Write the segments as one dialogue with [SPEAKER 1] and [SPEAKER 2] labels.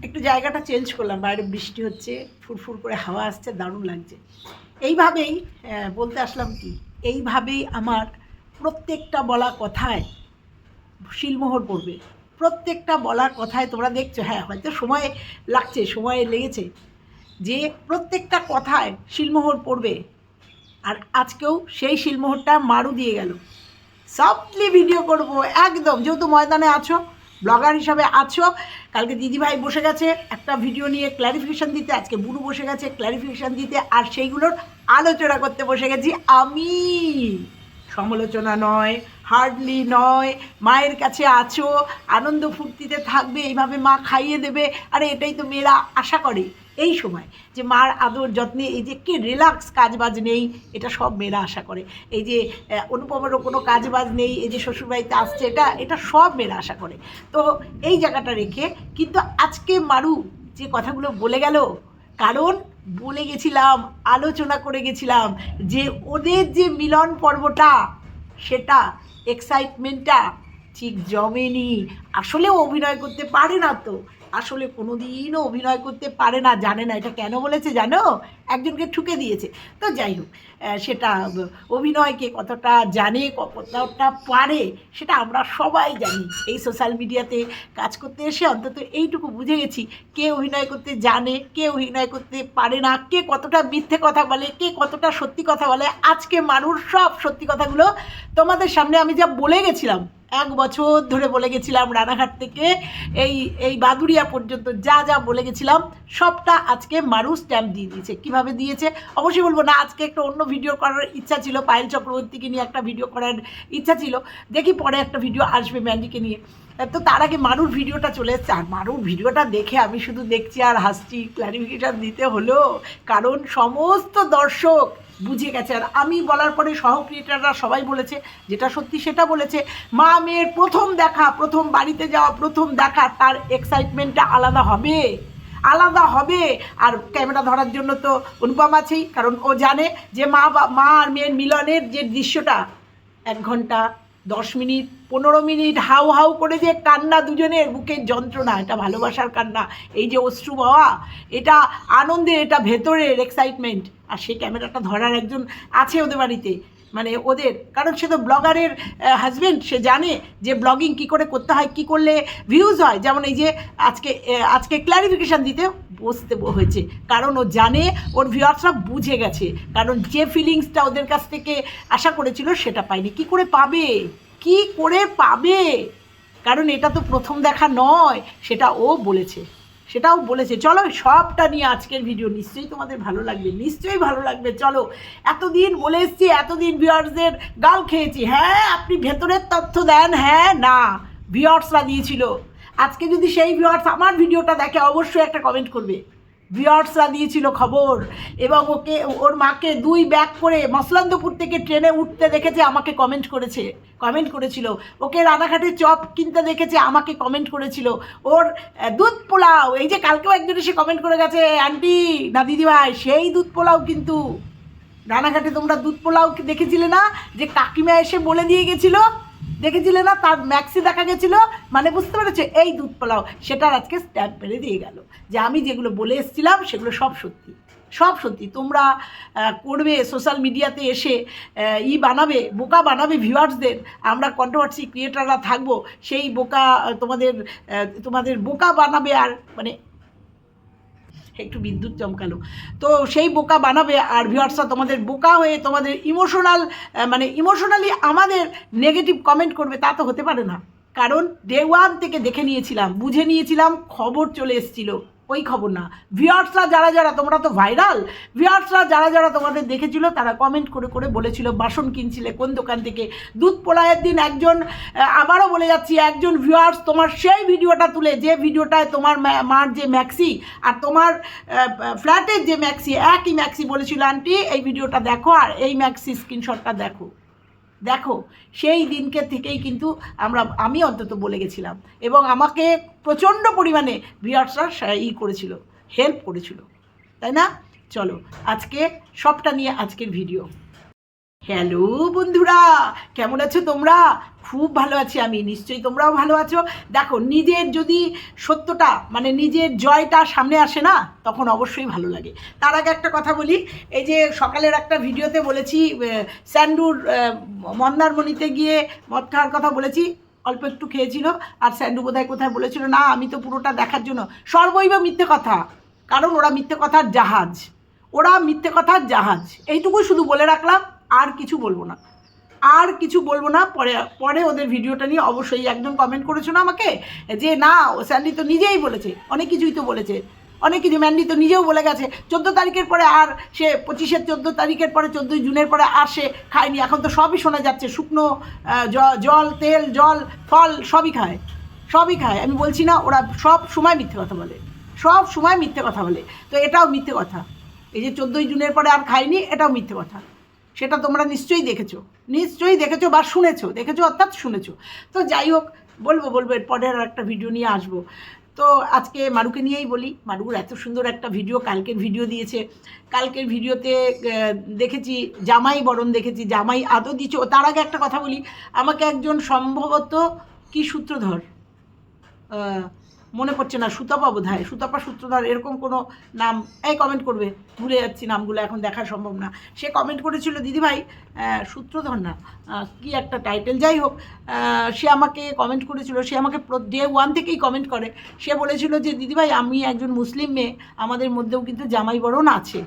[SPEAKER 1] একটু জায়গাটা চেঞ্জ করলাম, বাইরে বৃষ্টি হচ্ছে, ফুরফুর করে হাওয়া আসছে, দারুণ লাগছে। এইভাবেই বলতে আসলাম কি, এইভাবেই আমার প্রত্যেকটা বলা কথায় শিলমোহর পড়বে। প্রত্যেকটা বলার কথায় তোমরা দেখছো, হ্যাঁ হয়তো সময় লাগছে, সময় লেগেছে, যে প্রত্যেকটা কথায় শিলমোহর পড়বে। আর আজকেও সেই শিলমোহরটা মারু দিয়ে গেল। সফটলি ভিডিও করব একদম, যেহেতু ময়দানে আছো, ব্লগার হিসাবে আছো। কালকে দিদিভাই বসে গেছে একটা ভিডিও নিয়ে ক্ল্যারিফিকেশান দিতে, আজকে বুড়ু বসে গেছে ক্ল্যারিফিকেশান দিতে, আর সেইগুলোর আলোচনা করতে বসে গেছি আমি। সমালোচনা নয়, হার্ডলি নয়। মায়ের কাছে আছো, আনন্দ ফুর্তিতে থাকবে, এইভাবে মা খাইয়ে দেবে। আরে এটাই তো মেয়েরা আশা করে এই সময়, যে মার আদর যত্নে, এই যে কি রিল্যাক্স, কাজবাজ নেই, এটা সব মেয়েরা আশা করে। এই যে অনুপমেরও কোনো কাজবাজ নেই, এই যে শ্বশুরবাড়িতে আসছে, এটা সব মেয়েরা আশা করে। তো এই জায়গাটা রেখে কিন্তু আজকে মারু যে কথাগুলো বলে গেল, কারণ বলে গেছিলাম, আলোচনা করে গেছিলাম যে ওদের যে মিলন পর্বটা, সেটা এক্সাইটমেন্টটা ঠিক জমেনি। আসলে অভিনয় করতে পারে না, তো আসলে কোনো দিনও অভিনয় করতে পারে না। জানে না, এটা কেন বলেছে জানো? একজনকে ঠুকে দিয়েছে। তো যাই হোক, সেটা অভিনয়কে কতটা জানে, কতটা পারে, সেটা আমরা সবাই জানি। এই সোশ্যাল মিডিয়াতে কাজ করতে এসে অন্তত এইটুকু বুঝে গেছি, কে অভিনয় করতে জানে, কে অভিনয় করতে পারে না, কে কতটা মিথ্যে কথা বলে, কে কতটা সত্যি কথা বলে। আজকে মানুষ সব সত্যি কথাগুলো তোমাদের সামনে আমি যা বলে গেছিলাম, 1 বছর ধরে বলে গেছিলাম, রানাঘাট থেকে এই বাদুড়িয়া পর্যন্ত যা যা বলে গেছিলাম, সবটা আজকে মারু স্ট্যাম্প দিয়ে দিয়েছে। কীভাবে দিয়েছে অবশ্যই বলবো না। আজকে একটা অন্য ভিডিও করার ইচ্ছা ছিল, পায়েল চক্রবর্তীকে নিয়ে একটা ভিডিও করার ইচ্ছা ছিল, দেখি পরে একটা ভিডিও আসবে ম্যান্ডিকে নিয়ে। তো তার আগে মারুর ভিডিওটা চলে এসছে, আর মারুর ভিডিওটা দেখে আমি শুধু দেখছি আর হাসছি। ক্ল্যারিফিকেশান দিতে হলো, কারণ সমস্ত দর্শক বুঝে গেছে। আর আমি বলার পরে সহ ক্রিয়েটাররা সবাই বলেছে, যেটা সত্যি সেটা বলেছে। মা মেয়ের প্রথম দেখা, প্রথম বাড়িতে যাওয়া, প্রথম দেখা, তার এক্সাইটমেন্টটা আলাদা হবে, আলাদা হবে। আর ক্যামেরা ধরার জন্য তো অনুপম আছেই, কারণ ও জানে যে মা আর মেয়ের মিলনের যে দৃশ্যটা 1 ঘন্টা 10 মিনিট 15 মিনিট হাউ হাউ করে যে কান্না, দুজনের বুকের যন্ত্রণা, এটা ভালোবাসার কান্না, এই যে অশ্রু বাবা, এটা আনন্দের, এটা ভেতরের এক্সাইটমেন্ট। আর সেই ক্যামেরাটা ধরার একজন আছে ওদের বাড়িতে, মানে ওদের, কারণ সে তো ব্লগারের হাজব্যান্ড, সে জানে যে ব্লগিং কী করে করতে হয়, কী করলে ভিউজ হয়। যেমন এই যে আজকে ক্ল্যারিফিকেশান দিতে বসতে হয়েছে, কারণ ও জানে, ওর ভিউয়ার্সরা বুঝে গেছে, কারণ যে ফিলিংসটা ওদের কাছ থেকে আশা করেছিল সেটা পায়নি। কী করে পাবে, কী করে পাবে? কারণ এটা তো প্রথম দেখা নয়, সেটা ও বলেছে, সেটাও বলেছে। চলো সবটা নিয়ে আজকের ভিডিও, নিশ্চয়ই তোমাদের ভালো লাগবে, নিশ্চয়ই ভালো লাগবে। চলো, এতদিন বলে এসছি, এতদিন ভিউয়ার্সদের গাল খেয়েছি, হ্যাঁ আপনি ভেতরের তথ্য দেন, হ্যাঁ না, ভিউয়ার্সরা দিয়েছিল। আজকে যদি সেই ভিউয়ার্স আমার ভিডিওটা দেখে, অবশ্যই একটা কমেন্ট করবে। ভিউয়ার্সরা দিয়েছিল খবর, এবং ওর মাকে 2 ব্যাগ করে মসলান্দপুর থেকে ট্রেনে উঠতে দেখেছে, আমাকে কমেন্ট করেছিল। ওকে রানাঘাটে চপ কিনতে দেখেছে, আমাকে কমেন্ট করেছিল। ওর দুধ পোলাও, এই যে কালকেও একজন এসে কমেন্ট করে গেছে, আন্টি না দিদিভাই, সেই দুধ পোলাও কিন্তু রানাঘাটে তোমরা দুধ পোলাও দেখেছিলে না, যে কাকিমা এসে বলে দিয়ে গেছিলো, দেখেছিলে না, তার ম্যাক্সি দেখা গেছিলো, মানে বুঝতে পেরেছে, এই দুধ পোলাও, সেটার আজকে স্ট্যাম্প মেরে দিয়ে গেল, যে আমি যেগুলো বলে এসেছিলাম সেগুলো সব সত্যি, সব সত্যি। তোমরা করবে সোশ্যাল মিডিয়াতে এসে বানাবে, বোকা বানাবে ভিউয়ার্সদের, আমরা কন্ট্রোভার্সি ক্রিয়েটাররা থাকবো, সেই বোকা তোমাদের বোকা বানাবে, আর মানে একটু বিদ্যুৎ চমকালো, তো সেই বোকা বানাবে, আর ভিউয়ার্সরা তোমাদের বোকা হয়ে তোমাদের ইমোশনালি আমাদের নেগেটিভ কমেন্ট করবে। তা তো হতে পারে না, কারণ ডে 1 থেকে দেখে নিয়েছিলাম, বুঝে নিয়েছিলাম, খবর চলে এসেছিলো, ওই খবর না। ভিউয়ার্সরা যারা তোমরা তো ভাইরাল, ভিউয়ার্সরা যারা তোমাদের দেখেছিল, তারা কমেন্ট করে বলেছিল বাসন কিনছিলে কোন দোকান থেকে। দুধ পোলাওয়ের দিন একজন, আবারও বলে যাচ্ছি, একজন ভিউয়ার্স তোমার সেই ভিডিওটা তুলে, যে ভিডিওটায় তোমার মার যে ম্যাক্সি আর তোমার ফ্ল্যাটের যে ম্যাক্সি, একই ম্যাক্সি, বলেছিল আন্টি এই ভিডিওটা দেখো, আর এই ম্যাক্সি স্ক্রিনশটটা দেখো। সেই দিনকে থেকেই কিন্তু আমি অন্তত বলে গেছিলাম, এবং আমাকে প্রচণ্ড পরিমাণে ভিউয়ার্সরা করেছিল, হেল্প করেছিল, তাই না? চলো আজকে সবটা নিয়ে আজকের ভিডিও। হ্যালো বন্ধুরা, কেমন আছো তোমরা? খুব ভালো আছি আমি, নিশ্চয়ই তোমরাও ভালো আছো। দেখো, নিজের যদি সত্যটা মানে নিজের জয়টা সামনে আসে না, তখন অবশ্যই ভালো লাগে। তার আগে একটা কথা বলি, এই যে সকালের একটা ভিডিওতে বলেছি স্যান্ডুর মন্দারমণিতে গিয়ে মদ খাওয়ার কথা বলেছি, অল্প একটু খেয়েছিল, আর স্যান্ডু বোধহয় কোথায় বলেছিল না আমি তো পুরোটা দেখার জন্য। সর্বৈব মিথ্যে কথা, কারণ ওরা মিথ্যে কথার জাহাজ, ওরা মিথ্যে কথার জাহাজ। এইটুকু শুধু বলে রাখলাম, আর কিছু বলবো না, আর কিছু বলবো না। পরে পরে ওদের ভিডিওটা নিয়ে অবশ্যই একজন কমেন্ট করেছো না আমাকে যে না স্যান্ডি তো নিজেই বলেছে, অনেক কিছুই তো বলেছে, অনেক কিছু ম্যান্ডি তো নিজেও বলে গেছে 14 তারিখের পরে আর সে 25-এর 14 তারিখের পরে 14 জুনের পরে আর সে খায়নি। এখন তো সবই শোনা যাচ্ছে, শুকনো জল, তেল, জল, ফল সবই খায়, সবই খায়। আমি বলছি না ওরা সব সময় মিথ্যে কথা বলে, সব সময় মিথ্যে কথা বলে। তো এটাও মিথ্যে কথা, এই যে 14 জুনের পরে আর খায়নি, এটাও মিথ্যে কথা। সেটা তোমরা নিশ্চয়ই দেখেছো, নিশ্চয়ই দেখেছো বা শুনেছো, দেখেছো অর্থাৎ শুনেছো। তো যাই হোক, বলবো এর পরের আর একটা ভিডিও নিয়ে আসবো। তো আজকে মারুকে নিয়েই বলি। মারুর এত সুন্দর একটা ভিডিও কালকের ভিডিও দিয়েছে। কালকের ভিডিওতে দেখেছি জামাই বরণ, দেখেছি জামাই আদর দিচ্ছে। ও তার আগে একটা কথা বলি, আমাকে একজন সম্ভবত কি সূত্রধর, মনে পড়ছে না, সুতপা বোধহয়, সুতপা সূত্রধর এরকম কোনো নাম, এই কমেন্ট করবে, ভুলে যাচ্ছি নামগুলো, এখন দেখা সম্ভব না। সে কমেন্ট করেছিল দিদিভাই সূত্রধর না কি একটা টাইটেল, যাই হোক, সে আমাকে কমেন্ট করেছিল, সে আমাকে ডে 1 থেকেই কমেন্ট করে। সে বলেছিল যে দিদিভাই আমি একজন মুসলিম মেয়ে, আমাদের মধ্যেও কিন্তু জামাই বরণ আছে,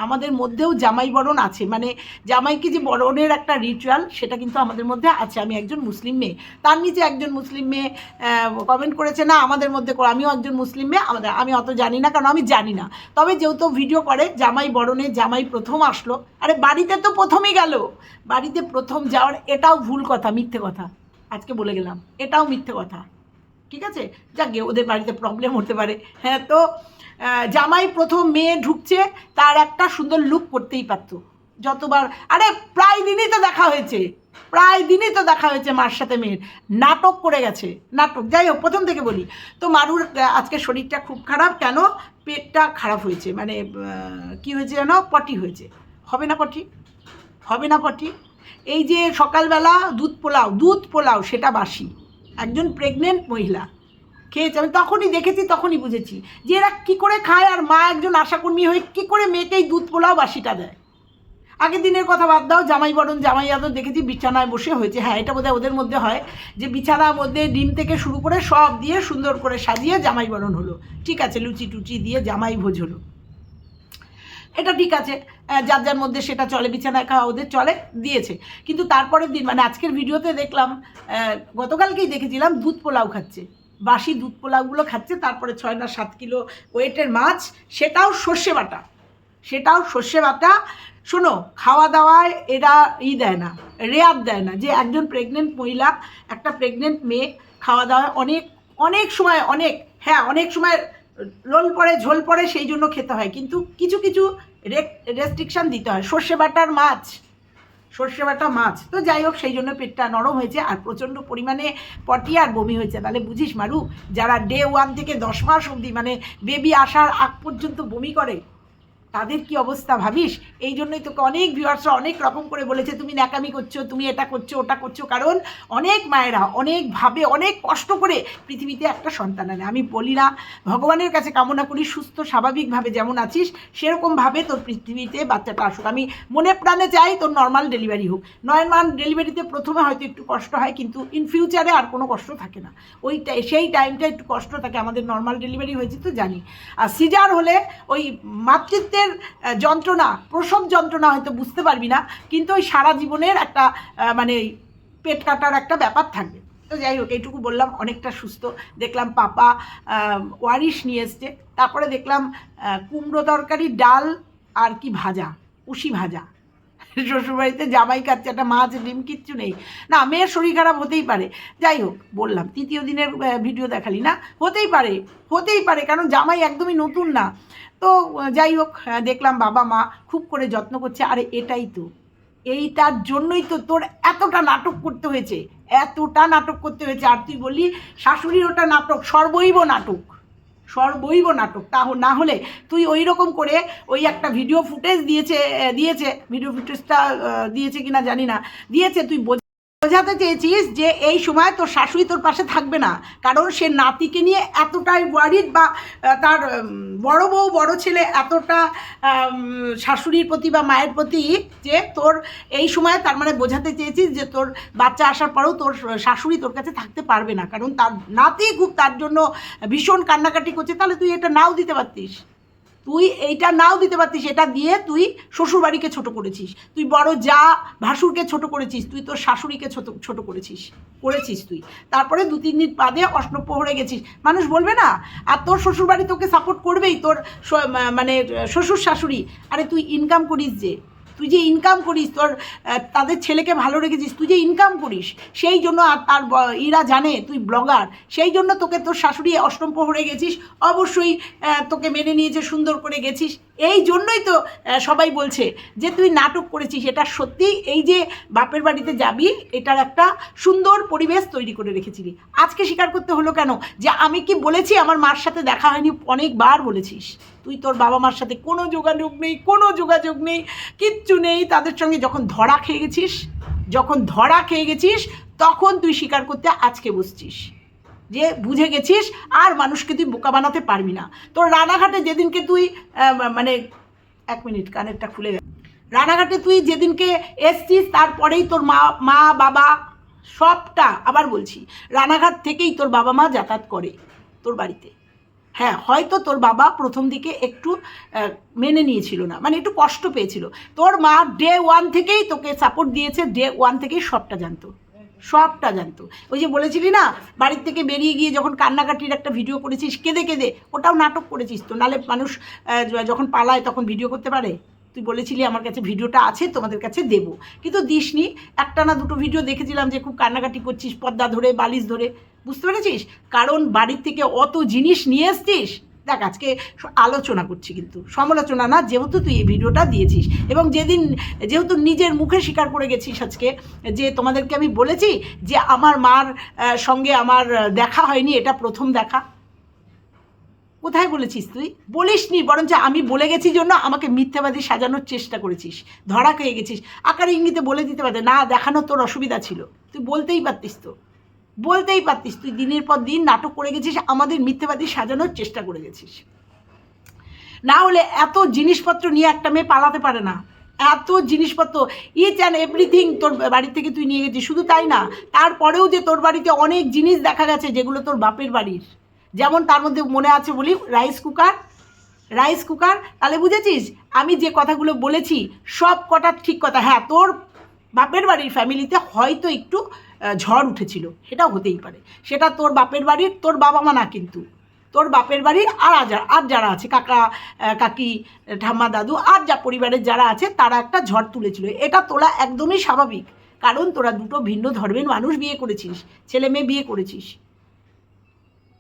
[SPEAKER 1] আমাদের মধ্যেও জামাই বরণ আছে, মানে জামাইকে যে বরণের একটা রিচুয়াল সেটা কিন্তু আমাদের মধ্যে আছে, আমি একজন মুসলিম মেয়ে। তার নিচে একজন মুসলিম মেয়ে কমেন্ট করেছে না আমাদের মধ্যে, আমিও একজন মুসলিম মেয়ে, আমি অত জানি না, কারণ আমি জানি না। তবে যেহেতু ভিডিও করে জামাই বরণে জামাই প্রথম আসলো, আরে বাড়িতে তো প্রথমই গেল, বাড়িতে প্রথম যাওয়ার এটাও ভুল কথা, মিথ্যে কথা, আজকে বলে গেলাম এটাও মিথ্যে কথা, ঠিক আছে? যাকে ওদের বাড়িতে প্রবলেম হতে পারে। হ্যাঁ, তো জামাই প্রথম মেয়ে ঢুকছে, তার একটা সুন্দর লুক করতেই পারত যতবার, আরে প্রায় দিনই তো দেখা হয়েছে, প্রায় দিনই তো দেখা হয়েছে মার সাথে মেয়ের, নাটক করে গেছে, নাটক। যাই হোক, প্রথম থেকে বলি, তো মারুর আজকে শরীরটা খুব খারাপ, কেন পেটটা খারাপ হয়েছে, মানে কি হয়েছে যেন, পটি হয়েছে, হবে না পটি, হবে না পটি। এই যে সকালবেলা দুধ পোলাও সেটা বাসি, একজন প্রেগনেন্ট মহিলা খেয়েছে, আমি তখনই দেখেছি, তখনই বুঝেছি যে এরা কী করে খায়, আর মা একজন আশাকর্মী হয়ে কী করে মেয়েকে এই দুধ পোলাও বাসিটা দেয়। আগের দিনের কথা বাদ দাও, জামাই বরণ জামাই আদর দেখেছি বিছানায় বসে হয়েছে, হ্যাঁ এটা বোধহয় ওদের মধ্যে হয় যে বিছানার মধ্যে ডিম থেকে শুরু করে সব দিয়ে সুন্দর করে সাজিয়ে জামাই বরণ হলো, ঠিক আছে, লুচি টুচি দিয়ে জামাই ভোজ হলো, এটা ঠিক আছে, যার যার মধ্যে সেটা চলে, বিছানায় খাওয়া ওদের চলে, দিয়েছে। কিন্তু তারপরের দিন মানে আজকের ভিডিওতে দেখলাম, গতকালকেই দেখেছিলাম দুধ পোলাও খাচ্ছে, বাসি দুধ পোলাওগুলো খাচ্ছে, তারপরে 6 না 7 কিলো ওয়েটের মাছ, সেটাও সর্ষে বাটা, সেটাও সর্ষে বাটা। শোনো, খাওয়া দাওয়ায় এরা দেয় না, রেয়ার দেয় না, যে একজন প্রেগনেন্ট মহিলা, একটা প্রেগনেন্ট মেয়ে খাওয়া দাওয়ায় অনেক অনেক সময় হ্যাঁ অনেক সময় লোল পড়ে, ঝোল পড়ে, সেই জন্য খেতে হয়, কিন্তু কিছু কিছু রেস্ট্রিকশান দিতে হয়। সর্ষে বাটার মাছ, সর্ষে বাটা মাছ, তো যাই হোক, সেই জন্য পেটটা নরম হয়েছে, আর প্রচণ্ড পরিমাণে পটি আর বমি হয়েছে। তাহলে বুঝিস মারু, যারা ডে 1 থেকে 10 মাস অবধি মানে বেবি আসার আগ পর্যন্ত বমি করে, তাদের কি অবস্থা ভাবিস। এই জন্যই তোকে অনেক ভিউয়ার্সরা অনেক রকম করে বলেছে তুমি ন্যাকামি করছো, তুমি এটা করছো ওটা করছো, কারণ অনেক মায়েরা অনেকভাবে অনেক কষ্ট করে পৃথিবীতে একটা সন্তান আনে। আমি বলি না, ভগবানের কাছে কামনা করি সুস্থ স্বাভাবিকভাবে যেমন আছিস সেরকমভাবে তোর পৃথিবীতে বাচ্চাটা আসুক। আমি মনে প্রাণে চাই তোর নর্মাল ডেলিভারি হোক। 9 মাস ডেলিভারিতে প্রথমে হয়তো একটু কষ্ট হয়, কিন্তু ইন ফিউচারে আর কোনো কষ্ট থাকে না, সেই টাইমটা একটু কষ্ট থাকে। আমাদের নর্মাল ডেলিভারি হয়েছে তো জানি, আর সিজার হলে ওই মাতৃত্বের যন্ত্রণা, প্রসব যন্ত্রণা হয়তো বুঝতে পারবি না, কিন্তু ওই সারা জীবনের একটা মানে পেট কাটার একটা ব্যাপার থাকবে। তো যাই হোক, এইটুকু বললাম। অনেকটা সুস্থ দেখলাম, পাপা ওয়ারিশ নিয়ে এসছে, তারপরে দেখলাম কুমড়ো তরকারি, ডাল আর কি ভাজা, উশি ভাজা। শ্বশুরবাড়িতে জামাই খাচ্ছে, একটা মাছ ডিম কিচ্ছু নেই, না মেয়ের শরীর খারাপ হতেই পারে। যাই হোক, বললাম 3য় দিনের ভিডিও দেখালি না, হতেই পারে, কারণ জামাই একদমই নতুন না। তো যাই হোক, দেখলাম বাবা মা খুব করে যত্ন করছে। আরে এটাই তো, এইটার জন্যই তো তোর এতটা নাটক করতে হয়েছে, আর তুই বললি শাশুড়ির ওটা নাটক, সর্বৈব নাটক, সর্বৈব নাটক। না হলে তুই ওই রকম করে ওই একটা ভিডিও ফুটেজ দিয়েছে ভিডিও ফুটেজটা দিয়েছে কিনা জানি না, দিয়েছে, তুই বোঝাতে চেয়েছিস যে এই সময় তোর শাশুড়ি তোর পাশে থাকবে না, কারণ সে নাতিকে নিয়ে এতটাই ওয়ারিড, বা তার বড় বউ বড় ছেলে এতটা শাশুড়ির প্রতি বা মায়ের প্রতি, যে তোর এই সময় তার মানে বোঝাতে চেয়েছিস যে তোর বাচ্চা আসার পরেও তোর শাশুড়ি তোর কাছে থাকতে পারবে না, কারণ তার নাতি খুব তার জন্য ভীষণ কান্নাকাটি করছে। তাহলে তুই এটা নাও দিতে পারতিস, এটা দিয়ে তুই শ্বশুরবাড়িকে ছোট করেছিস, তুই বড় যা ভাসুরকে ছোট করেছিস, তুই তোর শাশুড়িকে ছোট করেছিস তুই। তারপরে 2-3 দিন বাদে অষ্টপ্রহরে গেছিস, মানুষ বলবে না? আর তোর শ্বশুরবাড়ি তোকে সাপোর্ট করবেই, তোর মানে শ্বশুর শাশুড়ি। আরে তুই ইনকাম করিস, তুই যে ইনকাম করিস, তোর তাদের ছেলেকে ভালো রেখেছিস, তুই যে ইনকাম করিস, সেই জন্য, আর তার এরা জানে তুই ব্লগার, সেই জন্য তোকে তোর শাশুড়ি অষ্টম প্রহরে গেছিস, অবশ্যই তোকে মেনে নিয়েছে, সুন্দর করে গেছিস। এই জন্যই তো সবাই বলছে যে তুই নাটক করেছিস। এটা সত্যি, এই যে বাপের বাড়িতে যাবি, এটার একটা সুন্দর পরিবেশ তৈরি করে রেখেছিলি। আজকে স্বীকার করতে হলো কেন যে আমি কি বলেছি আমার মার সাথে দেখা হয়নি? অনেকবার বলেছিস। তুই তোর বাবা মার সাথে কোনো যোগাযোগ নেই, কিচ্ছু নেই তাদের সঙ্গে। যখন ধরা খেয়ে গেছিস তখন তুই স্বীকার করতে আজকে বসছিস যে বুঝে গেছিস আর মানুষকে তুই বোকা বানাতে পারবি না। তোর রানাঘাটে যেদিনকে তুই মানে 1 মিনিট, কানেরটা খুলে গেল। রানাঘাটে তুই যেদিনকে এসছিস তারপরেই তোর মা বাবা সবটা, আবার বলছি, রানাঘাট থেকেই তোর বাবা মা যাতায়াত করে তোর বাড়িতে। হ্যাঁ, হয়তো তোর বাবা প্রথম দিকে একটু মেনে নিয়েছিল না, মানে একটু কষ্ট পেয়েছিল। তোর মা ডে 1 থেকেই তোকে সাপোর্ট দিয়েছে, ডে 1 থেকেই সবটা জানতো। ওই যে বলেছিলি না, বাড়ির থেকে বেরিয়ে গিয়ে যখন কান্নাকাটির একটা ভিডিও করেছিস কেঁদে, ওটাও নাটক করেছিস তো, নাহলে মানুষ যখন পালায় তখন ভিডিও করতে পারে? তুই বলেছিলি আমার কাছে ভিডিওটা আছে, তোমাদের কাছে দেবো, কিন্তু দিসনি। 1 না 2 ভিডিও দেখেছিলাম যে খুব কান্নাকাটি করছিস, পর্দা ধরে, বালিশ ধরে, বুঝতে পেরেছিস? কারণ বাড়ির থেকে অত জিনিস নিয়ে এসছিস। দেখ, আজকে আলোচনা করছি, কিন্তু সমালোচনা না, যেহেতু তুই এই ভিডিওটা দিয়েছিস, এবং যেহেতু নিজের মুখে স্বীকার করে গেছিস আজকে, যে তোমাদেরকে আমি বলেছি যে আমার মার সঙ্গে আমার দেখা হয়নি, এটা প্রথম দেখা। কোথায় বলেছিস? তুই বলিসনি, বরঞ্চ আমি বলে গেছি জন্য আমাকে মিথ্যাবাদী সাজানোর চেষ্টা করেছিস, ধরা খেয়ে গেছিস। আকারে ইঙ্গিতে বলে দিতে পারতে না, দেখানো তোর অসুবিধা ছিল, তুই বলতেই পারতিস। তুই দিনের পর দিন নাটক করে গেছিস, আমাদের মিথ্যাবাদী সাজানোর চেষ্টা করে গেছিস। না হলে এত জিনিসপত্র নিয়ে একটা মেয়ে পালাতে পারে না। এত জিনিসপত্র, ইচ অ্যান্ড এভরিথিং তোর বাড়ি থেকে তুই নিয়ে গেছিস। শুধু তাই না, তারপরেও যে তোর বাড়িতে অনেক জিনিস দেখা গেছে যেগুলো তোর বাপের বাড়ির, যেমন তার মধ্যে মনে আছে বলি, রাইস কুকার। তাহলে বুঝেছিস আমি যে কথাগুলো বলেছি সব কটা ঠিক কথা। হ্যাঁ, তোর বাপের বাড়ির ফ্যামিলিতে হয়তো একটু ঝড় উঠেছিল, সেটাও হতেই পারে। সেটা তোর বাপের বাড়ির, তোর বাবা মা না, কিন্তু তোর বাপের বাড়ির আর যারা আছে, কাকা কাকি ঠাম্মা দাদু আর যা পরিবারের যারা আছে, তারা একটা ঝড় তুলেছিল। এটা তোলা একদমই স্বাভাবিক, কারণ তোরা 2 ভিন্ন ধর্মের মানুষ বিয়ে করেছিস, ছেলে মেয়ে বিয়ে করেছিস,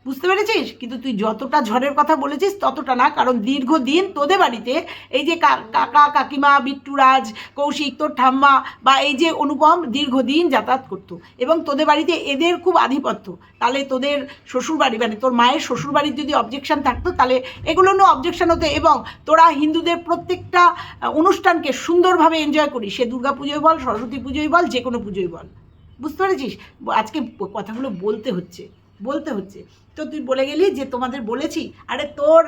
[SPEAKER 1] বুঝতে পেরেছিস? কিন্তু তুই যতটা ঝড়ের কথা বলেছিস ততটা না, কারণ দীর্ঘদিন তোদের বাড়িতে এই যে কাকা কাকিমা, বিট্টুরাজ, কৌশিক, তোর ঠাম্মা বা এই যে অনুপম দীর্ঘদিন যাতায়াত করতো, এবং তোদের বাড়িতে এদের খুব আধিপত্য। তাহলে তোদের শ্বশুরবাড়ি, মানে তোর মায়ের শ্বশুরবাড়ির যদি অবজেকশান থাকতো, তাহলে এগুলো নিয়ে অবজেকশান হতো। এবং তোরা হিন্দুদের প্রত্যেকটা অনুষ্ঠানকে সুন্দরভাবে এনজয় করিস, সে দুর্গা পুজোয় বল, সরস্বতী পুজোয় বল, যে কোনো পুজোয় বল, বুঝতে পেরেছিস? আজকে কথাগুলো বলতে হচ্ছে। তো তুই বলে গেলি যে তোমাদের বলেছি। আরে তোর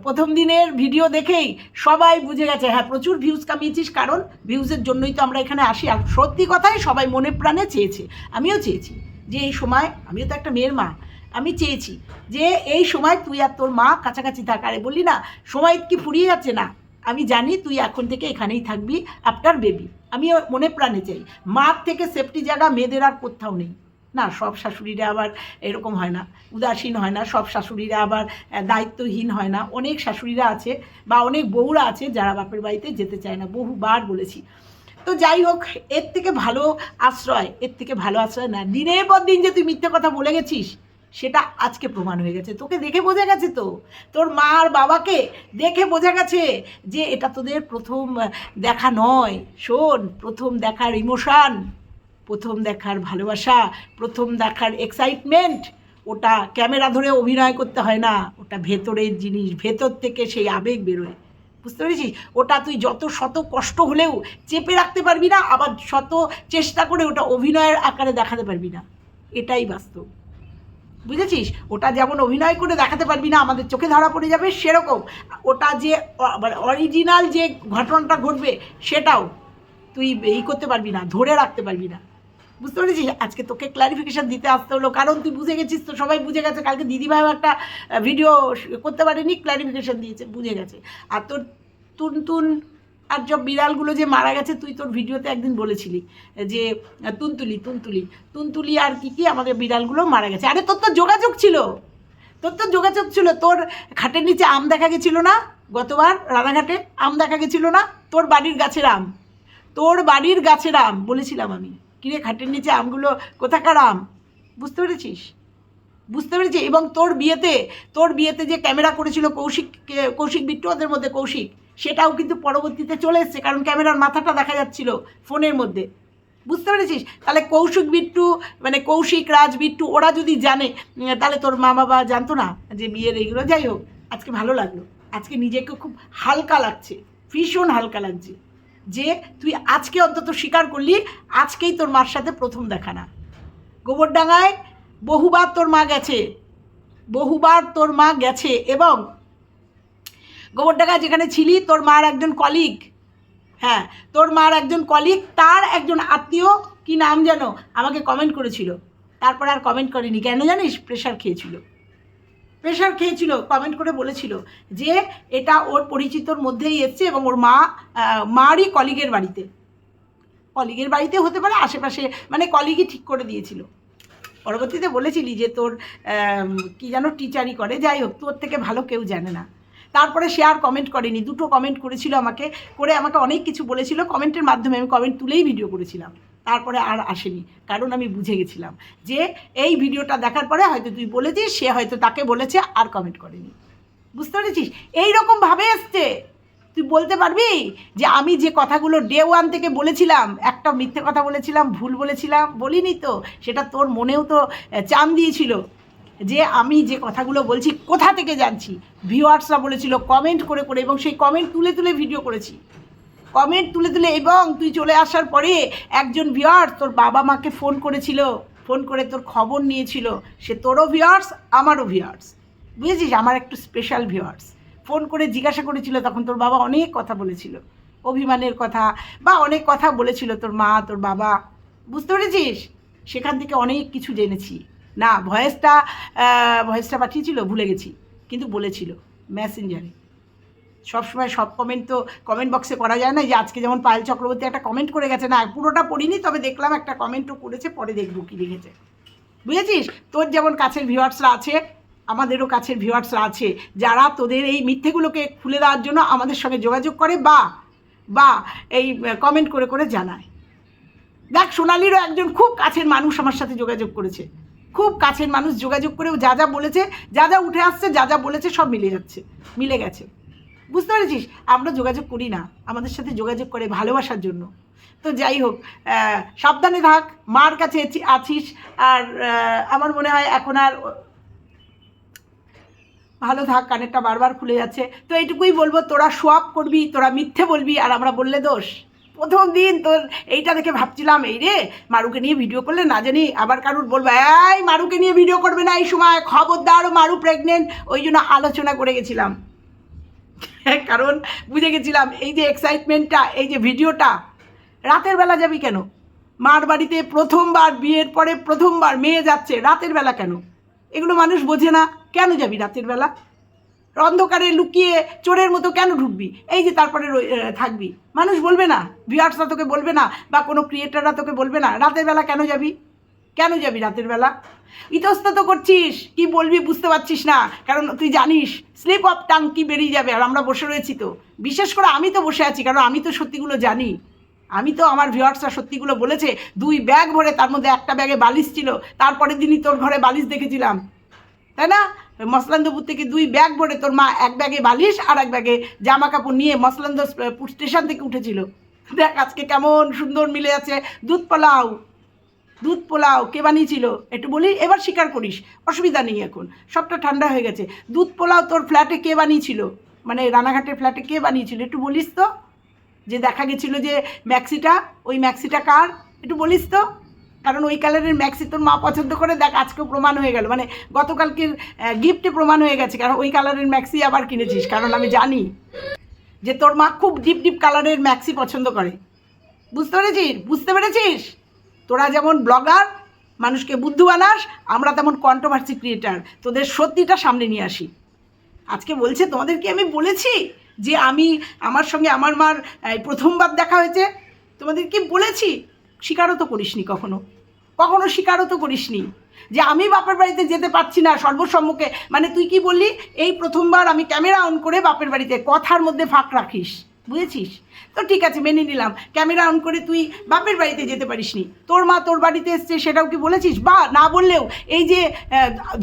[SPEAKER 1] প্রথম দিনের ভিডিও দেখেই সবাই বুঝে গেছে, হ্যাঁ প্রচুর ভিউজ কামিয়েছিস, কারণ ভিউজের জন্যই তো আমরা এখানে আসি। আর সত্যি কথাই সবাই মনে প্রাণে চেয়েছে, আমিও চেয়েছি যে এই সময়, আমিও তো একটা মেয়ের মা, আমি চেয়েছি যে এই সময় তুই আর তোর মা কাছাকাছি থাক। আরে বললি না, সময় কি ফুরিয়ে যাচ্ছে না? আমি জানি তুই এখন থেকে এখানেই থাকবি আফটার বেবি। আমিও মনে প্রাণে চাই, মার থেকে সেফটি জায়গা মেয়েদের আর কোথাও নেই। না, সব শাশুড়িরা আবার এরকম হয় না, উদাসীন হয় না, সব শাশুড়িরা আবার দায়িত্বহীন হয় না। অনেক শাশুড়িরা আছে বা অনেক বউরা আছে যারা বাপের বাড়িতে যেতে চায় না, বহুবার বলেছি। তো যাই হোক, এর থেকে ভালো আশ্রয় না। দিনের পর দিন যে তুই মিথ্যে কথা বলে গেছিস, সেটা আজকে প্রমাণ হয়ে গেছে। তোকে দেখে বোঝা গেছে, তো তোর মা আর বাবাকে দেখে বোঝা গেছে যে এটা তোদের প্রথম দেখা নয়। শোন, প্রথম দেখার ইমোশন, প্রথম দেখার ভালোবাসা, প্রথম দেখার এক্সাইটমেন্ট, ওটা ক্যামেরা ধরে অভিনয় করতে হয় না, ওটা ভেতরের জিনিস, ভেতর থেকে সেই আবেগ বেরোয়, বুঝতে পেরেছিস? ওটা তুই যত শত কষ্ট হলেও চেপে রাখতে পারবি না, আবার শত চেষ্টা করে ওটা অভিনয়ের আকারে দেখাতে পারবি না, এটাই বাস্তব, বুঝেছিস? ওটা যেমন অভিনয় করে দেখাতে পারবি না, আমাদের চোখে ধরা পড়ে যাবে, সেরকম ওটা যে অরিজিনাল যে ঘটনাটা ঘটবে সেটাও তুই করতে পারবি না, ধরে রাখতে পারবি না, বুঝতে পেরেছিস? আজকে তোকে ক্লারিফিকেশান দিতে আসতে হলো, কারণ তুই বুঝে গেছিস, তো সবাই বুঝে গেছে। কালকে দিদিভাইও একটা ভিডিও করতে পারেনি, ক্লারিফিকেশান দিয়েছে, বুঝে গেছে। আর তোর তুনতুন আর সব বিড়ালগুলো যে মারা গেছে, তুই তোর ভিডিওতে একদিন বলেছিলি যে তুনতুলি আর কি আমাদের বিড়ালগুলো মারা গেছে। আরে তোর তো যোগাযোগ ছিল, তোর খাটের নিচে আম দেখা গেছিলো না গতবার রানাঘাটে? আম দেখা গেছিলো না? তোর বাড়ির গাছের আম বলেছিলাম আমি, কিরে খাটের নিচে আমগুলো কোথাকার আম, বুঝতে পেরেছিস? এবং তোর বিয়েতে যে ক্যামেরা করেছিল কৌশিক বিট্টু, ওদের মধ্যে কৌশিক, সেটাও কিন্তু পরবর্তীতে চলে এসছে, কারণ ক্যামেরার মাথাটা দেখা যাচ্ছিল ফোনের মধ্যে, বুঝতে পেরেছিস? তাহলে কৌশিক রাজ বিট্টু ওরা যদি জানে, তাহলে তোর মা বাবা জানতো না যে বিয়ের এইগুলো? যাই হোক, আজকে ভালো লাগলো, আজকে নিজেকে খুব হালকা লাগছে, ভীষণ হালকা লাগছে যে তুই আজকে অন্তত স্বীকার করলি আজকেই তোর মার সাথে প্রথম দেখা না। গোবরডাঙ্গায় বহুবার তোর মা গেছে, এবং গোবরডাঙ্গায় যেখানে ছিলি তোর মার একজন কলিগ, তার একজন আত্মীয়, কি নাম যেন, আমাকে কমেন্ট করেছিল, তারপরে আর কমেন্ট করেনি। কেন জানিস? প্রেশার খেয়েছিল, কমেন্ট করে বলেছিল যে এটা ওর পরিচিতর মধ্যেই এসছে, এবং ওর মারই কলিগের বাড়িতে হতে পারে, আশেপাশে, মানে কলিগই ঠিক করে দিয়েছিল। পরবর্তীতে বলেছিলি যে তোর কি যেন টিচারই করে, যাই হোক, তোর থেকে ভালো কেউ জানে না। তারপরে সে আর কমেন্ট করেনি, দুটো কমেন্ট করেছিল আমাকে অনেক কিছু বলেছিল, কমেন্টের মাধ্যমে আমি কমেন্ট তুলেই ভিডিও করেছিলাম, তারপরে আর আসেনি, কারণ আমি বুঝে গেছিলাম যে এই ভিডিওটা দেখার পরে হয়তো তুই বলেছিস, সে হয়তো তাকে বলেছে, আর কমেন্ট করেনি, বুঝতে পেরেছিস? এইরকমভাবে এসছে। তুই বলতে পারবি যে আমি যে কথাগুলো ডে 1 থেকে বলেছিলাম, একটা মিথ্যে কথা বলেছিলাম, ভুল বলেছিলাম, বলিনি তো? সেটা তোর মনেও তো চান দিয়েছিল যে আমি যে কথাগুলো বলছি কোথা থেকে জানছি। ভিউয়ার্সরা বলেছিল কমেন্ট করে, এবং সেই কমেন্ট তুলে ভিডিও করেছি, এবং তুই চলে আসার পরে একজন ভিউয়ার্স তোর বাবা মাকে ফোন করে তোর খবর নিয়েছিল, সে তোরও ভিউয়ার্স, আমারও ভিউয়ার্স, বুঝেছিস? আমার একটু স্পেশাল ভিউয়ার্স ফোন করে জিজ্ঞাসা করেছিল, তখন তোর বাবা অনেক কথা বলেছিল, অভিমানের কথা বা অনেক কথা বলেছিল তোর মা, তোর বাবা, বুঝতে পেরেছিস? সেখান থেকে অনেক কিছু জেনেছি। না, ভয়েসটা পাঠিয়েছিল, ভুলে গেছি, কিন্তু বলেছিল মেসেঞ্জারে। সবসময় সব কমেন্ট তো কমেন্ট বক্সে করা যায় না, যে আজকে যেমন পায়েল চক্রবর্তী একটা কমেন্ট করে গেছে, না পুরোটা পড়িনি, তবে দেখলাম একটা কমেন্টও করেছে, পরে দেখবো কী লিখেছে, বুঝেছিস? তোর যেমন কাছের ভিউয়ার্সরা আছে, আমাদেরও কাছের ভিউয়ার্সরা আছে, যারা তোদের এই মিথ্যেগুলোকে খুলে দেওয়ার জন্য আমাদের সঙ্গে যোগাযোগ করে বা এই কমেন্ট করে জানায়। দেখ, সোনালিরও একজন খুব কাছের মানুষ আমার সাথে যোগাযোগ করেছে, খুব কাছের মানুষ যোগাযোগ করেও যা বলেছে, যা উঠে আসছে, যা বলেছে সব মিলে গেছে, বুঝতে পেরেছিস? আমরা যোগাযোগ করি না, আমাদের সাথে যোগাযোগ করে ভালোবাসার জন্য। তো যাই হোক, সাবধানে থাক, মার কাছে আছিস, আর আমার মনে হয় এখন আর ভালো থাক। কানেরটা বারবার খুলে যাচ্ছে, তো এইটুকুই বলবো, তোরা সোয়াপ করবি, তোরা মিথ্যে বলবি, আর আমরা বললে দোষ। প্রথম দিন তোর এইটা দেখে ভাবছিলাম, এই রে মারুকে নিয়ে ভিডিও করলে না জানি আবার কারুর বলবো এই মারুকে নিয়ে ভিডিও করবে না এই সময়, খবরদার মারু প্রেগনেন্ট, ওই জন্য আলোচনা করে গেছিলাম, কারণ বুঝে গেছিলাম এই যে এক্সাইটমেন্টটা, এই যে ভিডিওটা, রাতের বেলা যাবি কেন? মার বাড়িতে প্রথমবার, বিয়ের পরে প্রথমবার মেয়ে যাচ্ছে, রাতের বেলা কেন? এগুলো মানুষ বোঝে না, কেন যাবি রাতের বেলা? অন্ধকারে লুকিয়ে চোরের মতো কেন ঢুকবি? এই যে তারপরে থাকবি, মানুষ বলবে না, ভিউয়ার্সরা তোকে বলবে না, বা কোনো ক্রিয়েটাররা তোকে বলবে না রাতের বেলা কেন যাবি রাতের বেলা? ইতস্তত করছিস, কি বলবি বুঝতে পারছিস না, কারণ তুই জানিস স্লিপ অফ টাং কি বেরিয়ে যাবে, আর আমরা বসে রয়েছি, তো বিশেষ করে আমি তো বসে আছি, কারণ আমি তো সত্যিগুলো জানি, আমার ভিউয়ার্সরা সত্যিগুলো বলেছে। 2 ব্যাগ ভরে, তার মধ্যে একটা ব্যাগে বালিশ ছিল, তারপরের দিনই তোর ঘরে বালিশ দেখেছিলাম, তাই না? মসলান্দপুর থেকে 2 ব্যাগ ভরে তোর মা এক ব্যাগে বালিশ আর এক ব্যাগে জামা কাপড় নিয়ে মসলান্দপুর স্টেশন থেকে উঠেছিল। দেখ আজকে কেমন সুন্দর মিলে আছে দুধ পোলাও, দুধ পোলাও কে বানিয়েছিল একটু বলি, এবার স্বীকার করিস, অসুবিধা নেই, এখন সবটা ঠান্ডা হয়ে গেছে। দুধ পোলাও তোর ফ্ল্যাটে কে বানিয়েছিল, মানে রানাঘাটের ফ্ল্যাটে কে বানিয়েছিল একটু বলিস তো? যে দেখা গেছিলো যে ম্যাক্সিটা, ওই ম্যাক্সিটা কার একটু বলিস তো? কারণ ওই কালারের ম্যাক্সি তোর মা পছন্দ করে, দেখ আজকেও প্রমাণ হয়ে গেল, মানে গতকালকের গিফটে প্রমাণ হয়ে গেছে, কারণ ওই কালারের ম্যাক্সি আবার কিনেছিস, কারণ আমি জানি যে তোর মা খুব ডিপ ডিপ কালারের ম্যাক্সি পছন্দ করে। বুঝতে পেরেছিস? তোরা যেমন ব্লগার মানুষকে বুদ্ধু বানাস, আমরা তেমন কন্ট্রোভার্সি ক্রিয়েটার, তোদের সত্যিটা সামনে নিয়ে আসি। আজকে বলছে তোমাদেরকে আমি বলেছি যে আমার সঙ্গে আমার মার প্রথমবার দেখা হয়েছে, তোমাদের কি বলেছি? স্বীকারও তো করিসনি, কখনো স্বীকারও তো করিসনি যে আমি বাপের বাড়িতে যেতে পারছি না সর্বসম্মুখে। মানে তুই কি বললি, এই প্রথমবার আমি ক্যামেরা অন করে বাপের বাড়িতে, কথার মধ্যে ফাঁক রাখিস, বুঝেছিস তো? ঠিক আছে, মেনে নিলাম, ক্যামেরা অন করে তুই বাপের বাড়িতে যেতে পারিসনি, তোর মা তোর বাড়িতে এসছে সেটাও কি বলেছিস? বা না বললেও এই যে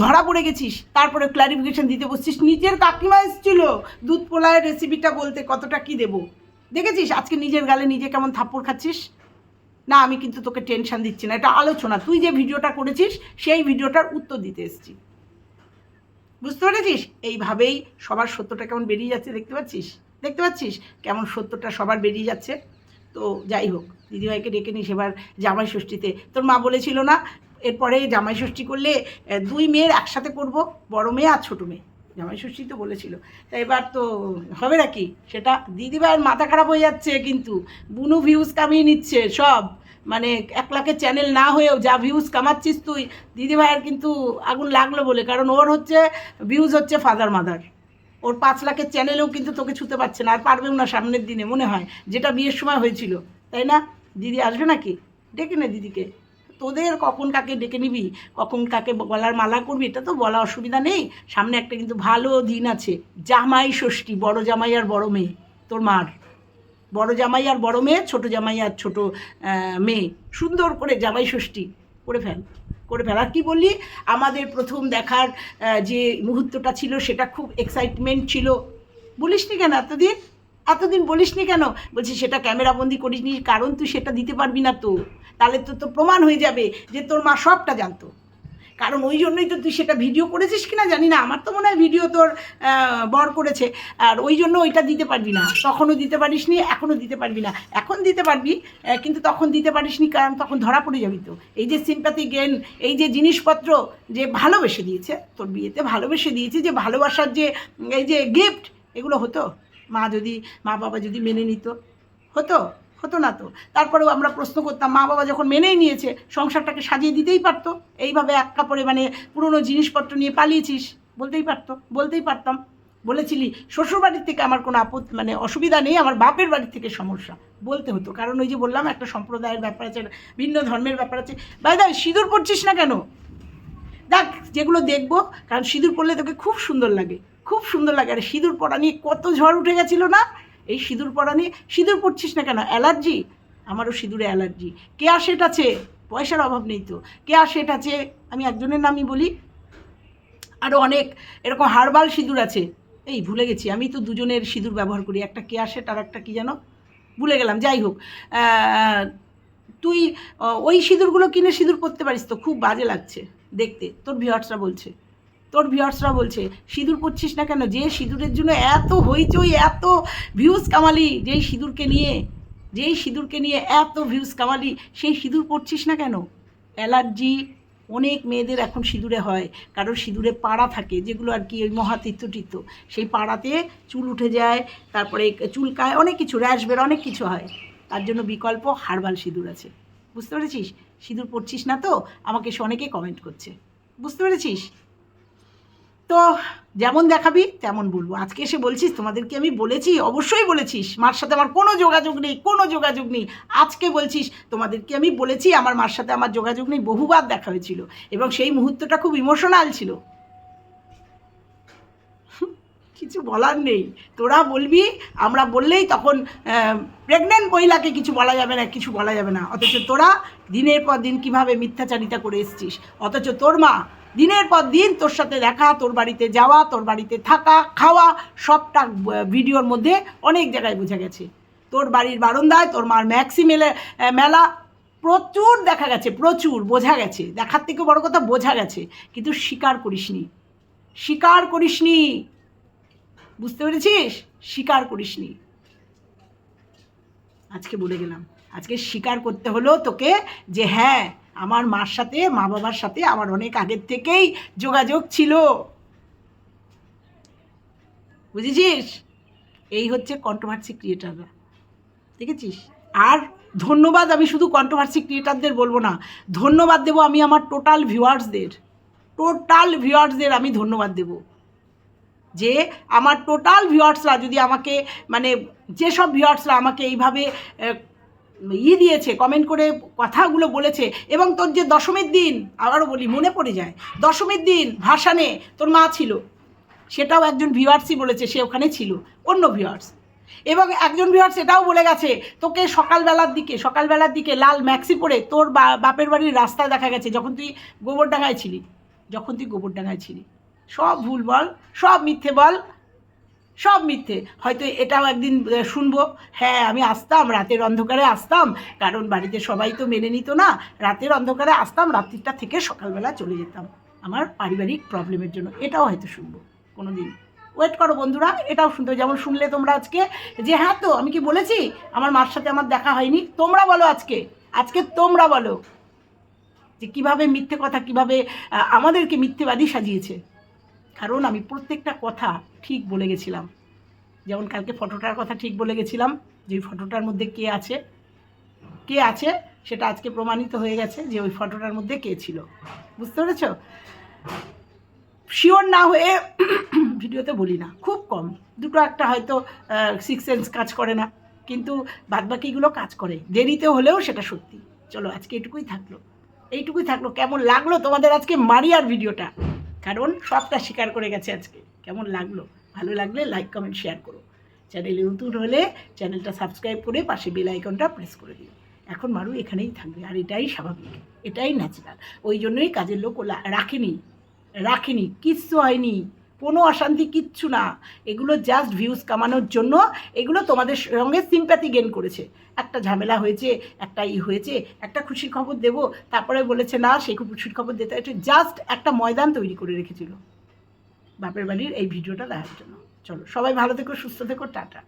[SPEAKER 1] ধরা পড়ে গেছিস, তারপরে ক্লারিফিকেশন দিতে বসছিস, নিজের কাকিমা এসেছিল দুধ পোলাওয়ের রেসিপিটা বলতে, কতটা কি দেবো দেখেছিস? আজকে নিজের গালে নিজে কেমন থাপ্পড় খাচ্ছিস না। আমি কিন্তু তোকে টেনশন দিচ্ছি না, এটা আলোচনা, তুই যে ভিডিওটা করেছিস সেই ভিডিওটার উত্তর দিতে এসেছি, বুঝতে পেরেছিস? এইভাবেই সবার সত্যটা কেমন বেরিয়ে যাচ্ছে, দেখতে পাচ্ছিস কেমন সত্যটা সবার বেরিয়ে যাচ্ছে। তো যাই হোক, দিদিভাইকে ডেকে নিস এবার জামাই ষষ্ঠীতে। তোর মা বলেছিল না এরপরে জামাই ষষ্ঠী করলে 2 মেয়ের একসাথে করব, বড় মেয়ে আর ছোটো মেয়ে, জামাই ষষ্ঠী তো বলেছিল। তা এবার তো হবে নাকি সেটা? দিদিভাইয়ের মাথা খারাপ হয়ে যাচ্ছে, কিন্তু বুনু ভিউজ কামিয়ে নিচ্ছে সব, মানে 1 লাখের চ্যানেল না হয়েও যা ভিউজ কামাচ্ছিস তুই, দিদিভাইয়ের কিন্তু আগুন লাগলো বলে, কারণ ওর হচ্ছে ভিউজ হচ্ছে ফাদার মাদার, ওর 5 লাখের চ্যানেলেও কিন্তু তোকে ছুতে পারছে না, আর পারবেও না সামনের দিনে মনে হয়, যেটা বিয়ের সময় হয়েছিল, তাই না? দিদি আসবে নাকি? ডেকে নে দিদিকে, তোদের কখন কাকে ডেকে নিবি, কখন কাকে গলার মালা করবি এটা তো বলা অসুবিধা নেই। সামনে একটা কিন্তু ভালো দিন আছে, জামাই ষষ্ঠী, বড় জামাই আর বড় মেয়ে, তোর মার বড় জামাই আর বড় মেয়ে, ছোটো জামাই আর ছোটো মেয়ে, সুন্দর করে জামাই ষষ্ঠী করে ফেল। আর কি বললি, আমাদের প্রথম দেখার যে মুহূর্তটা ছিল সেটা খুব এক্সাইটমেন্ট ছিল, বলিসনি কেন এতদিন বলিসনি কেন? বলছি সেটা ক্যামেরাবন্দি করিসনি, কারণ তুই সেটা দিতে পারবি না, তো তাহলে তো প্রমাণ হয়ে যাবে যে তোর মা সবটা জানতো, কারণ ওই জন্যই তো তুই সেটা ভিডিও করেছিস কিনা জানি না, আমার তো মনে হয় ভিডিও তোর বর করেছে, আর ওই জন্য ওইটা দিতে পারবি না, তখনও দিতে পারিস নি, এখনও দিতে পারবি না। এখন দিতে পারবি, কিন্তু তখন দিতে পারিস নি, কারণ তখন ধরা পড়ে যাবি। তো এই যে সিম্প্যাথি গেন, এই যে জিনিসপত্র যে ভালোবেসে দিয়েছে তোর বিয়েতে, ভালোবেসে দিয়েছে, যে ভালোবাসার যে এই যে গিফট, এগুলো হতো মা বাবা যদি মেনে নিত, হতো না তো? তারপরেও আমরা প্রশ্ন করতাম, মা বাবা যখন মেনেই নিয়েছে, সংসারটাকে সাজিয়ে দিতেই পারতো। এইভাবে এক কাপড়ে মানে পুরনো জিনিসপত্র নিয়ে পালিয়েছিস, বলতেই পারতাম, বলেছিলি শ্বশুরবাড়ির থেকে আমার কোনো মানে অসুবিধা নেই, আমার বাপের বাড়ির থেকে সমস্যা, বলতে হতো। কারণ ওই যে বললাম একটা সম্প্রদায়ের ব্যাপার আছে, ভিন্ন ধর্মের ব্যাপার আছে। ভাই সিঁদুর পরছিস না কেন? দেখ যেগুলো দেখবো, কারণ সিঁদুর পরলে তোকে খুব সুন্দর লাগে। আর সিঁদুর পরা নিয়ে কত ঝড় উঠে গেছিলো না, এই সিঁদুর পরা নিয়ে। সিঁদুর পরছিস না কেন? অ্যালার্জি? আমারও সিঁদুরে অ্যালার্জি। কেয়া শেট আছে, পয়সার অভাব নেই তো, কেয়া শেট আছে, আমি একজনের নামই বলি, আরও অনেক এরকম হার্বাল সিঁদুর আছে, এই ভুলে গেছি, আমি তো দুজনের সিঁদুর ব্যবহার করি, একটা কেয়া শেট আর একটা কী যেন ভুলে গেলাম। যাই হোক, তুই ওই সিঁদুরগুলো কিনে সিঁদুর পরতে পারিস তো, খুব বাজে লাগছে দেখতে। তোর ভিউয়ার্সরা বলছে সিঁদুর পরছিস না কেন? যে সিঁদুরের জন্য এত হইচই, এত ভিউজ কামালি, যেই সিঁদুরকে নিয়ে এত ভিউজ কামালি, সেই সিঁদুর পরছিস না কেন? অ্যালার্জি অনেক মেয়েদের এখন সিঁদুরে হয়, কারণ সিঁদুরে পাড়া থাকে, যেগুলো আর কি ওই মহাতীর্থ, সেই পাড়াতে চুল উঠে যায়, তারপরে চুলকায়, অনেক কিছু র্যাশ বের, অনেক কিছু হয়। তার জন্য বিকল্প হার্বাল সিঁদুর আছে, বুঝতে পেরেছিস? সিঁদুর পরছিস না তো, আমাকে এসে অনেকে কমেন্ট করছে, বুঝতে পেরেছিস? তো যেমন দেখাবি তেমন বলবো। আজকে এসে বলছিস তোমাদেরকে আমি বলেছি, অবশ্যই বলেছিস মার সাথে আমার কোনো যোগাযোগ নেই, আজকে বলছিস তোমাদেরকে আমি বলেছি আমার মার সাথে আমার যোগাযোগ নেই, বহুবার দেখা হয়েছিল এবং সেই মুহূর্তটা খুব ইমোশনাল ছিল। কিছু বলার নেই, তোরা বলবি, আমরা বললেই তখন প্রেগনেন্ট মহিলাকে কিছু বলা যাবে না, অথচ তোরা দিনের পর দিন কীভাবে মিথ্যাচারিতা করে এসছিস, অথচ তোর মা দিনের পর দিন তোর সাথে দেখা, তোর বাড়িতে যাওয়া, তোর বাড়িতে থাকা, খাওয়া, সবটা ভিডিওর মধ্যে অনেক জায়গায় বোঝা গেছে। তোর বাড়ির বারান্দায় তোর মার ম্যাক্সি মেলা, প্রচুর দেখা গেছে, প্রচুর বোঝা গেছে, দেখার থেকে বড় কথা বোঝা গেছে, কিন্তু স্বীকার করিসনি, স্বীকার করিসনি, বুঝতে পেরেছিস? স্বীকার করিসনি। আজকে বলে গেলাম, আজকে স্বীকার করতে হলো তোকে যে হ্যাঁ আমার মার সাথে, মা বাবার সাথে আমার অনেক আগের থেকেই যোগাযোগ ছিল, বুঝেছিস? এই হচ্ছে কন্ট্রোভার্সি ক্রিয়েটাররা, দেখেছিস? আর ধন্যবাদ আমি শুধু কন্ট্রোভার্সি ক্রিয়েটারদের বলবো না, ধন্যবাদ দেবো আমি আমার টোটাল ভিউয়ার্সদের আমি ধন্যবাদ দেবো, যে আমার টোটাল ভিউয়ার্সরা যদি আমাকে মানে যেসব ভিউয়ার্সরা আমাকে এইভাবে দিয়েছে, কমেন্ট করে কথাগুলো বলেছে, এবং তোর যে দশমীর দিন, আবারও বলি মনে পড়ে যায়, দশমীর দিন ভাসানে তোর মা ছিল, সেটাও একজন ভিউয়ার্সই বলেছে, সে ওখানে ছিল, অন্য ভিউয়ার্স। এবং একজন ভিউয়ার্স এটাও বলে গেছে তোকে সকালবেলার দিকে লাল ম্যাক্সি পরে তোর বাপের বাড়ির রাস্তায় দেখা গেছে যখন তুই গোবরডাঙ্গায় ছিলি। সব ভুল বল, সব মিথ্যে বল, সব মিথ্যে। হয়তো এটাও একদিন শুনবো, হ্যাঁ আমি আসতাম, রাতের অন্ধকারে আসতাম, কারণ বাড়িতে সবাই তো মেনে নিত না, রাতের অন্ধকারে আসতাম, রাত্রিটা থেকে সকালবেলা চলে যেতাম আমার পারিবারিক প্রবলেমের জন্য, এটাও হয়তো শুনবো কোনো দিন। ওয়েট করো বন্ধুরা, এটাও শুনতে, যেমন শুনলে তোমরা আজকে যে হ্যাঁ তো আমি কি বলেছি আমার মার সাথে আমার দেখা হয়নি, তোমরা বলো আজকে তোমরা বলো যে কীভাবে মিথ্যে কথা, কীভাবে আমাদেরকে মিথ্যেবাদী সাজিয়েছে। কারণ আমি প্রত্যেকটা কথা ঠিক বলে গেছিলাম, যেমন কালকে ফটোটার কথা ঠিক বলে গেছিলাম, যে ওই ফটোটার মধ্যে কে আছে সেটা আজকে প্রমাণিত হয়ে গেছে যে ওই ফটোটার মধ্যে কে ছিল, বুঝতে পেরেছ? শিওর না হয়ে ভিডিওতে বলি না, খুব কম, দুটো একটা হয়তো সিক্স সেন্স কাজ করে না, কিন্তু বাদবাকিগুলো কাজ করে, দেরিতে হলেও সেটা সত্যি। চলো আজকে এইটুকুই থাকলো। কেমন লাগলো তোমাদের আজকে মারিয়ার ভিডিওটা? কারণ সবটা স্বীকার করে গেছে আজকে। কেমন লাগলো? ভালো লাগলে লাইক কমেন্ট শেয়ার করো, চ্যানেলে নতুন হলে চ্যানেলটা সাবস্ক্রাইব করে পাশে বেল আইকনটা প্রেস করে দিও। এখন মারু এখানেই থাকবে, আর এটাই স্বাভাবিক, এটাই ন্যাচারাল। ওই জন্যই কাজের লোক রাখেনি, কিচ্ছু হয়নি, কোনো অশান্তি, কিচ্ছু না। এগুলো জাস্ট ভিউজ কামানোর জন্য, এগুলো তোমাদের সঙ্গে সিম্প্যাথি গেন করেছে। একটা ঝামেলা হয়েছে, একটা খুশির খবর দেবো, তারপরে বলেছে না সেই খুশির খবর দিতে, এটা জাস্ট একটা ময়দান তৈরি করে রেখেছিল বাপের বাড়ির এই ভিডিওটা দেখার জন্য। চলো সবাই ভালো থেকো, সুস্থ থেকো, টাটা।